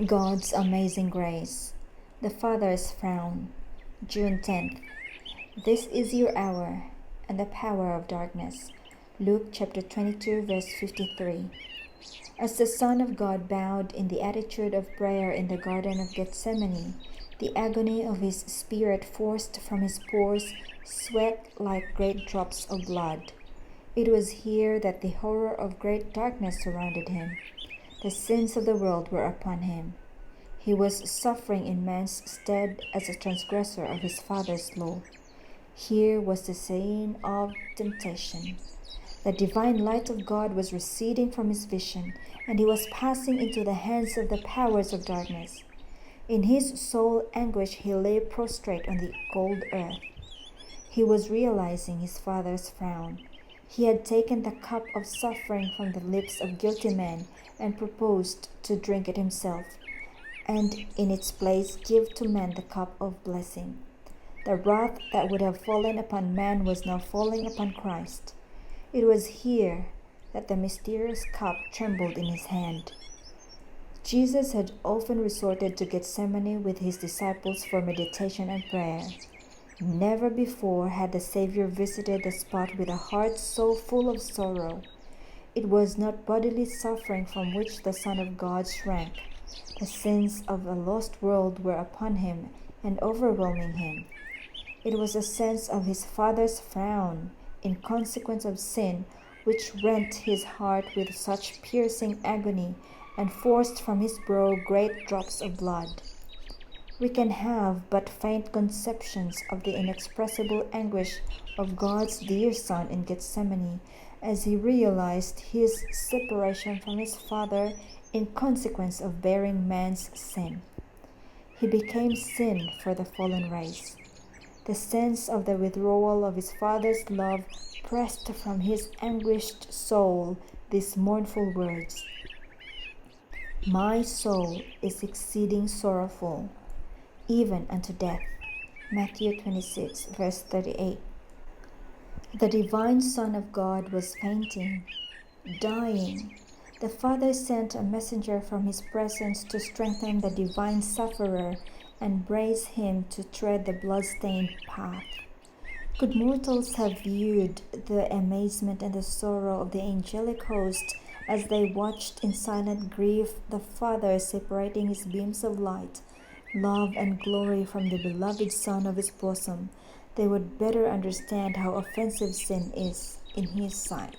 God's Amazing Grace. The Father's Frown. June 10th. This is your hour and the power of darkness. Luke chapter 22 verse 53. As the Son of God bowed in the attitude of prayer in the Garden of Gethsemane, the agony of his spirit forced from his pores sweat like great drops of blood. It was here that the horror of great darkness surrounded him. The sins of the world were upon him. He was suffering in man's stead as a transgressor of his Father's law. Here was the scene of temptation. The divine light of God was receding from his vision, and he was passing into the hands of the powers of darkness. In his soul anguish he lay prostrate on the cold earth. He was realizing his Father's frown. He had taken the cup of suffering from the lips of guilty men and proposed to drink it himself, and in its place give to men the cup of blessing. The wrath that would have fallen upon man was now falling upon Christ. It was here that the mysterious cup trembled in his hand. Jesus had often resorted to Gethsemane with his disciples for meditation and prayer. Never before had the Savior visited the spot with a heart so full of sorrow. It was not bodily suffering from which the Son of God shrank. The sins of a lost world were upon him and overwhelming him. It was a sense of his Father's frown in consequence of sin which rent his heart with such piercing agony and forced from his brow great drops of blood. We can have but faint conceptions of the inexpressible anguish of God's dear Son in Gethsemane as he realized his separation from his Father in consequence of bearing man's sin. He became sin for the fallen race. The sense of the withdrawal of his Father's love pressed from his anguished soul these mournful words: "My soul is exceeding sorrowful, even unto death." Matthew 26, verse 38. The divine Son of God was fainting, dying. The Father sent a messenger from his presence to strengthen the divine sufferer and brace him to tread the blood-stained path. Could mortals have viewed the amazement and the sorrow of the angelic host as they watched in silent grief the Father separating his beams of light, love, and glory from the beloved Son of his bosom, they would better understand how offensive sin is in his sight.